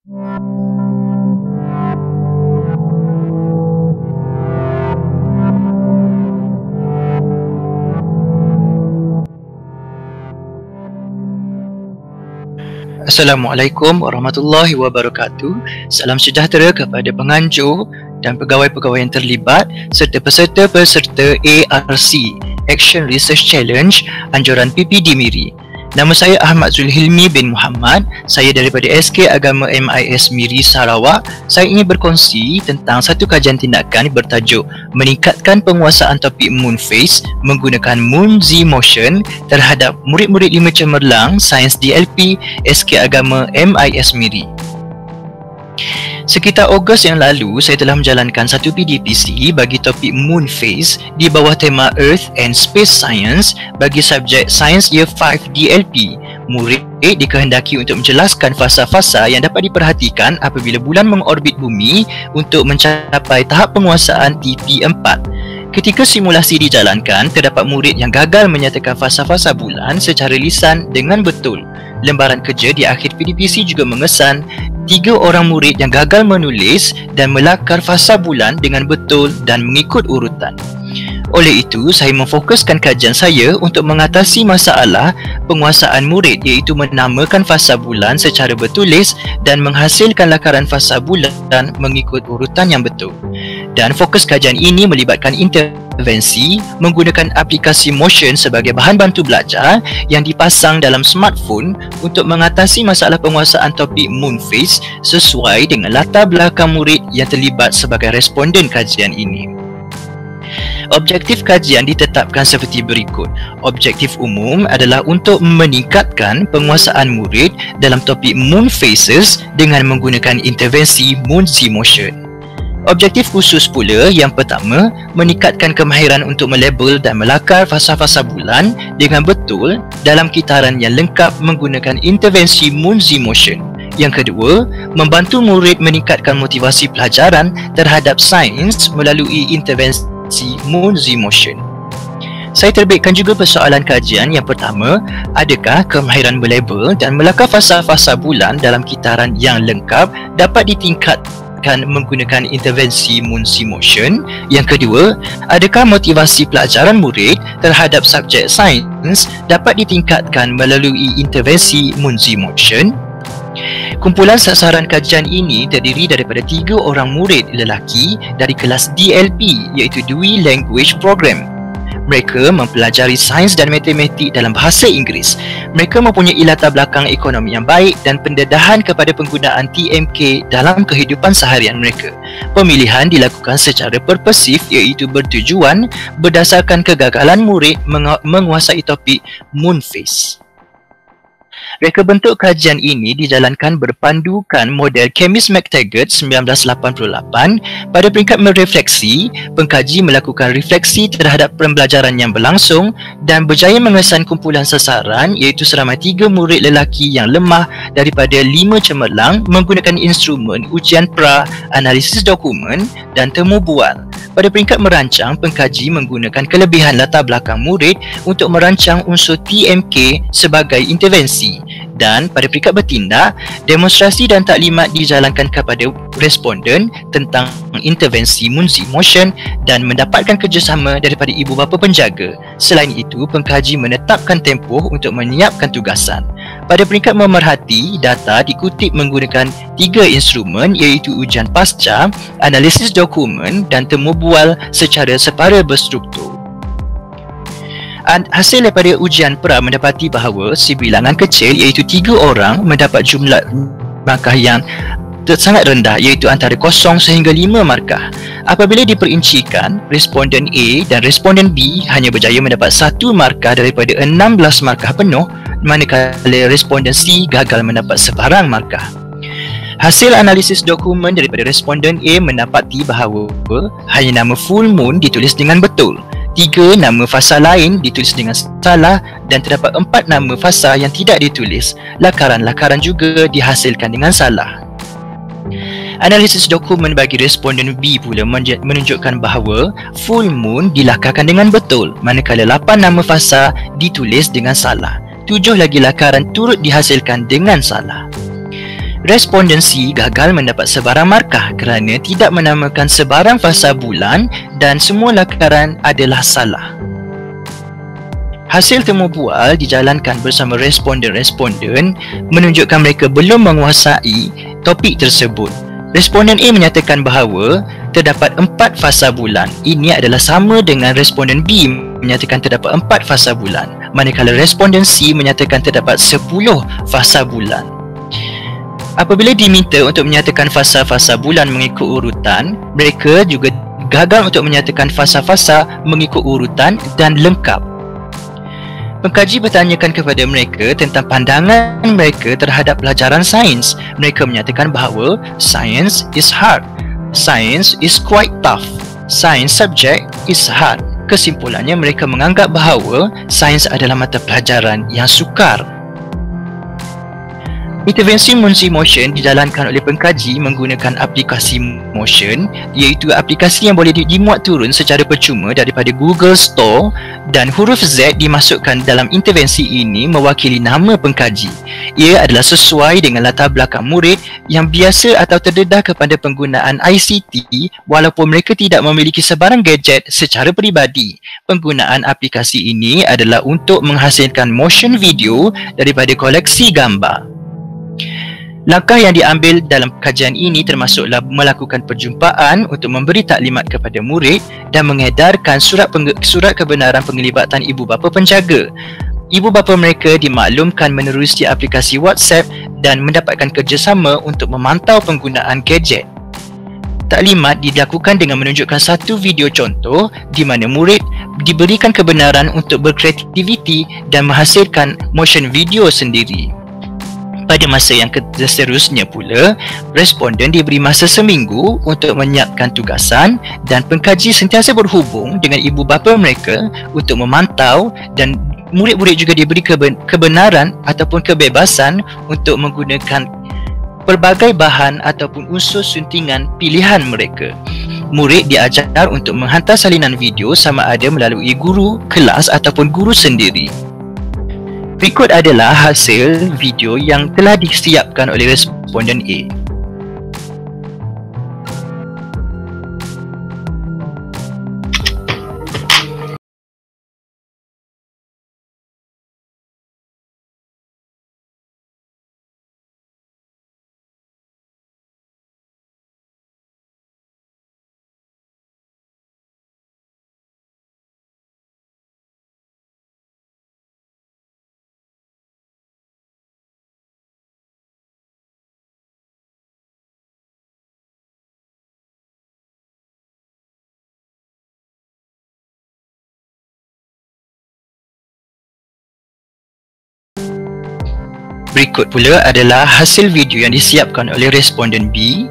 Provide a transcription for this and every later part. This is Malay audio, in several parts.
Assalamualaikum warahmatullahi wabarakatuh. Salam sejahtera kepada penganjur dan pegawai-pegawai yang terlibat serta peserta-peserta ARC Action Research Challenge Anjuran PPD Miri. Nama saya Ahmad Zulhilmi bin Muhammad. Saya daripada SK Agama MIS Miri Sarawak. Saya ingin berkongsi tentang satu kajian tindakan bertajuk Meningkatkan Penguasaan Topik Moon Phase menggunakan Moon Z Motion terhadap murid-murid 5 cemerlang Sains DLP SK Agama MIS Miri. Sekitar Ogos yang lalu, saya telah menjalankan satu PDPC bagi topik Moon Phase di bawah tema Earth and Space Science bagi subjek Science Year 5 DLP. Murid dikehendaki untuk menjelaskan fasa-fasa yang dapat diperhatikan apabila bulan mengorbit bumi untuk mencapai tahap penguasaan TP4. Ketika simulasi dijalankan, terdapat murid yang gagal menyatakan fasa-fasa bulan secara lisan dengan betul. Lembaran kerja di akhir PDPC juga mengesan 3 orang murid yang gagal menulis dan melakar fasa bulan dengan betul dan mengikut urutan. Oleh itu, saya memfokuskan kajian saya untuk mengatasi masalah penguasaan murid, iaitu menamakan fasa bulan secara bertulis dan menghasilkan lakaran fasa bulan mengikut urutan yang betul. Dan fokus kajian ini melibatkan intervensi menggunakan aplikasi Motion sebagai bahan bantu belajar yang dipasang dalam smartphone untuk mengatasi masalah penguasaan topik Moon Phase sesuai dengan latar belakang murid yang terlibat sebagai responden kajian ini. Objektif kajian ditetapkan seperti berikut. Objektif umum adalah untuk meningkatkan penguasaan murid dalam topik Moon Phases dengan menggunakan intervensi Moon Z Motion. Objektif khusus pula yang pertama, meningkatkan kemahiran untuk melabel dan melakar fasa-fasa bulan dengan betul dalam kitaran yang lengkap menggunakan intervensi Moon Z Motion. Yang kedua, membantu murid meningkatkan motivasi pelajaran terhadap sains melalui intervensi Moon Z Motion. Saya terbitkan juga persoalan kajian yang pertama, adakah kemahiran melabel dan melakar fasa-fasa bulan dalam kitaran yang lengkap dapat ditingkatkan menggunakan intervensi Moon Z Motion? Yang kedua, adakah motivasi pelajaran murid terhadap subjek sains dapat ditingkatkan melalui intervensi Moon Z Motion? Kumpulan sasaran kajian ini terdiri daripada 3 orang murid lelaki dari kelas DLP, iaitu Dewey Language Program. Mereka mempelajari sains dan matematik dalam bahasa Inggeris. Mereka mempunyai latar belakang ekonomi yang baik dan pendedahan kepada penggunaan TMK dalam kehidupan seharian mereka. Pemilihan dilakukan secara purposif, iaitu bertujuan berdasarkan kegagalan murid menguasai topik Moon Phase. Reka bentuk kajian ini dijalankan berpandukan model Chemist-McTaggart 1988. Pada peringkat merefleksi, pengkaji melakukan refleksi terhadap pembelajaran yang berlangsung dan berjaya mengesan kumpulan sasaran, iaitu seramai 3 murid lelaki yang lemah daripada 5 cemerlang menggunakan instrumen ujian pra, analisis dokumen dan temu bual. Pada peringkat merancang, pengkaji menggunakan kelebihan latar belakang murid untuk merancang unsur TMK sebagai intervensi. Dan pada peringkat bertindak, demonstrasi dan taklimat dijalankan kepada responden tentang intervensi Moon Z Motion dan mendapatkan kerjasama daripada ibu bapa penjaga. Selain itu, pengkaji menetapkan tempoh untuk menyiapkan tugasan. Pada peringkat memerhati, data dikutip menggunakan 3 instrumen, iaitu ujian pasca, analisis dokumen dan temu bual secara separa berstruktur. Hasil daripada ujian pra mendapati bahawa sebilangan kecil, iaitu 3 orang, mendapat jumlah markah yang sangat rendah, iaitu antara 0 sehingga 5 markah. Apabila diperincikan, responden A dan responden B hanya berjaya mendapat 1 markah daripada 16 markah penuh, manakala responden C gagal mendapat sebarang markah. Hasil analisis dokumen daripada responden A mendapati bahawa hanya nama full moon ditulis dengan betul, 3 nama fasa lain ditulis dengan salah dan terdapat 4 nama fasa yang tidak ditulis. Lakaran-lakaran juga dihasilkan dengan salah. Analisis dokumen bagi responden B pula menunjukkan bahawa full moon dilakarkan dengan betul, manakala 8 nama fasa ditulis dengan salah. 7 lagi lakaran turut dihasilkan dengan salah. Responden C gagal mendapat sebarang markah kerana tidak menamakan sebarang fasa bulan dan semua lakaran adalah salah. Hasil temu bual dijalankan bersama responden-responden menunjukkan mereka belum menguasai topik tersebut. Responden A menyatakan bahawa terdapat 4 fasa bulan. Ini adalah sama dengan responden B menyatakan terdapat 4 fasa bulan, manakala responden C menyatakan terdapat 10 fasa bulan. Apabila diminta untuk menyatakan fasa-fasa bulan mengikut urutan, mereka juga gagal untuk menyatakan fasa-fasa mengikut urutan dan lengkap. Pengkaji bertanyakan kepada mereka tentang pandangan mereka terhadap pelajaran sains. Mereka menyatakan bahawa science is hard, science is quite tough, science subject is hard. Kesimpulannya, mereka menganggap bahawa sains adalah mata pelajaran yang sukar. Intervensi Munshi Motion dijalankan oleh pengkaji menggunakan aplikasi Motion, iaitu aplikasi yang boleh dimuat turun secara percuma daripada Google Store, dan huruf Z dimasukkan dalam intervensi ini mewakili nama pengkaji. Ia adalah sesuai dengan latar belakang murid yang biasa atau terdedah kepada penggunaan ICT walaupun mereka tidak memiliki sebarang gadget secara peribadi. Penggunaan aplikasi ini adalah untuk menghasilkan motion video daripada koleksi gambar. Langkah yang diambil dalam kajian ini termasuklah melakukan perjumpaan untuk memberi taklimat kepada murid dan mengedarkan surat kebenaran penglibatan ibu bapa penjaga. Ibu bapa mereka dimaklumkan menerusi aplikasi WhatsApp dan mendapatkan kerjasama untuk memantau penggunaan gadget. Taklimat dilakukan dengan menunjukkan satu video contoh di mana murid diberikan kebenaran untuk berkreativiti dan menghasilkan motion video sendiri. Pada masa yang seterusnya pula, responden diberi masa seminggu untuk menyiapkan tugasan dan pengkaji sentiasa berhubung dengan ibu bapa mereka untuk memantau, dan murid-murid juga diberi kebenaran ataupun kebebasan untuk menggunakan pelbagai bahan ataupun unsur suntingan pilihan mereka. Murid diajar untuk menghantar salinan video sama ada melalui guru kelas ataupun guru sendiri. Berikut adalah hasil video yang telah disiapkan oleh responden A. Berikut pula adalah hasil video yang disiapkan oleh responden B.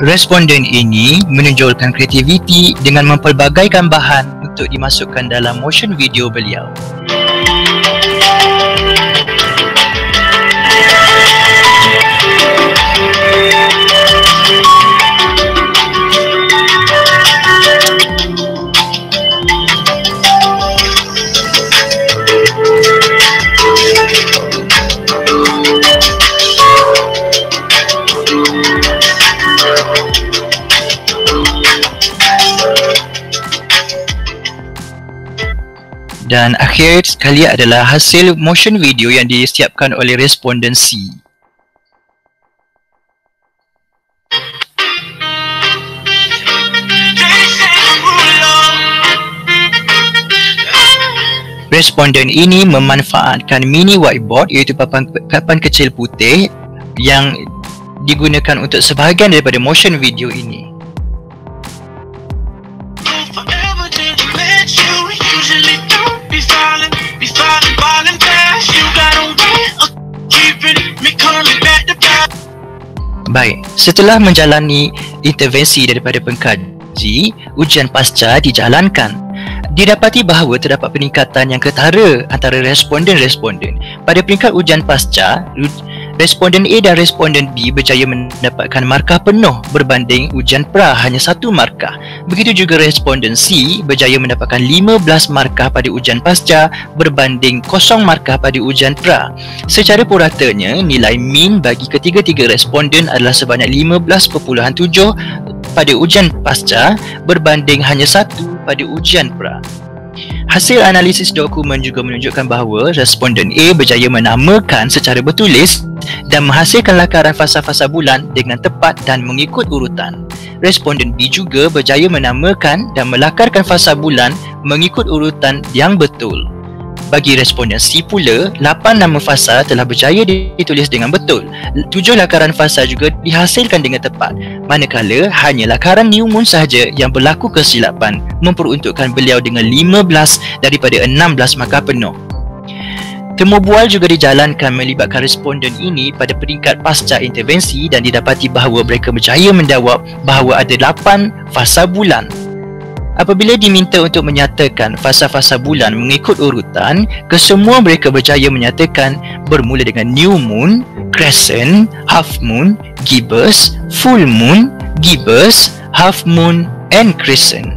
Responden ini menonjolkan kreativiti dengan mempelbagaikan bahan untuk dimasukkan dalam motion video beliau. Dan akhir sekali adalah hasil motion video yang disiapkan oleh responden C. Responden ini memanfaatkan mini whiteboard, iaitu papan kecil putih yang digunakan untuk sebahagian daripada motion video ini. Baik, setelah menjalani intervensi daripada pengkaji, ujian pasca dijalankan. Didapati bahawa terdapat peningkatan yang ketara antara responden-responden. Pada peringkat ujian pasca, responden A dan responden B berjaya mendapatkan markah penuh berbanding ujian pra hanya 1 markah. Begitu juga responden C berjaya mendapatkan 15 markah pada ujian pasca berbanding 0 markah pada ujian pra. Secara puratanya, nilai min bagi ketiga-tiga responden adalah sebanyak 15.7 pada ujian pasca berbanding hanya 1 pada ujian pra. Hasil analisis dokumen juga menunjukkan bahawa responden A berjaya menamakan secara bertulis dan menghasilkan lakaran fasa-fasa bulan dengan tepat dan mengikut urutan. Responden B juga berjaya menamakan dan melakarkan fasa bulan mengikut urutan yang betul. Bagi responden C pula, 8 nama fasa telah berjaya ditulis dengan betul. 7 lakaran fasa juga dihasilkan dengan tepat, manakala hanya lakaran new moon sahaja yang berlaku kesilapan, memperuntukkan beliau dengan 15 daripada 16 markah penuh. Temu bual juga dijalankan melibatkan responden ini pada peringkat pasca intervensi dan didapati bahawa mereka berjaya menjawab bahawa ada 8 fasa bulan. Apabila diminta untuk menyatakan fasa-fasa bulan mengikut urutan, kesemua mereka berjaya menyatakan bermula dengan new moon, crescent, half moon, gibbous, full moon, gibbous, half moon and crescent.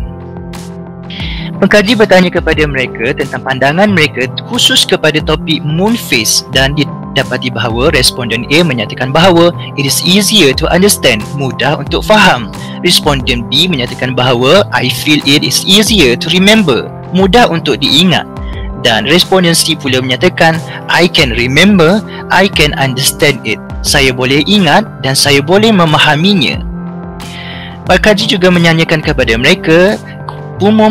Pengkaji bertanya kepada mereka tentang pandangan mereka khusus kepada topik moon phase dan didapati bahawa responden A menyatakan bahawa it is easier to understand, mudah untuk faham. Responden B menyatakan bahawa I feel it is easier to remember, mudah untuk diingat. Dan responden C pula menyatakan I can remember, I can understand it. Saya boleh ingat dan saya boleh memahaminya. Pengkaji juga menyanyikan kepada mereka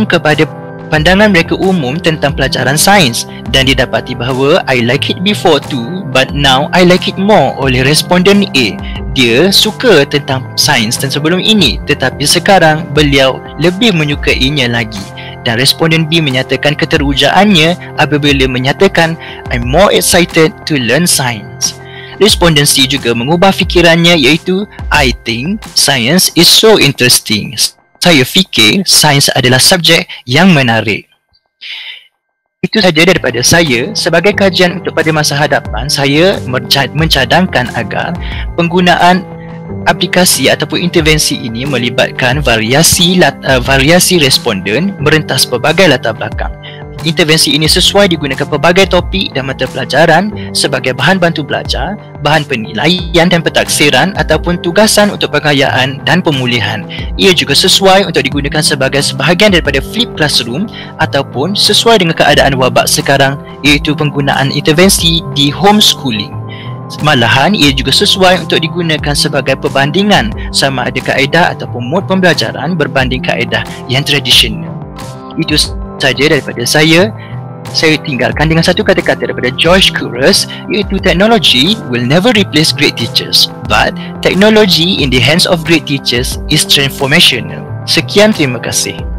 kepada pandangan mereka umum tentang pelajaran sains dan didapati bahawa I like it before too but now I like it more oleh responden A. Dia suka tentang sains dan sebelum ini tetapi sekarang beliau lebih menyukainya lagi. Dan responden B menyatakan keterujaannya apabila menyatakan I'm more excited to learn science. Responden C juga mengubah fikirannya iaitu I think science is so interesting. Saya fikir sains adalah subjek yang menarik. Itu sahaja daripada saya. Sebagai kajian untuk pada masa hadapan, saya mencadangkan agar penggunaan aplikasi ataupun intervensi ini melibatkan variasi responden merentas pelbagai latar belakang. Intervensi ini sesuai digunakan pelbagai topik dan mata pelajaran sebagai bahan bantu belajar, bahan penilaian dan pentaksiran ataupun tugasan untuk pengayaan dan pemulihan. Ia juga sesuai untuk digunakan sebagai sebahagian daripada flip classroom ataupun sesuai dengan keadaan wabak sekarang iaitu penggunaan intervensi di homeschooling. Malahan ia juga sesuai untuk digunakan sebagai perbandingan sama ada kaedah ataupun mod pembelajaran berbanding kaedah yang tradisional. Itu saja daripada saya. Saya tinggalkan dengan satu kata-kata daripada George Couros iaitu technology will never replace great teachers but technology in the hands of great teachers is transformational. Sekian, terima kasih.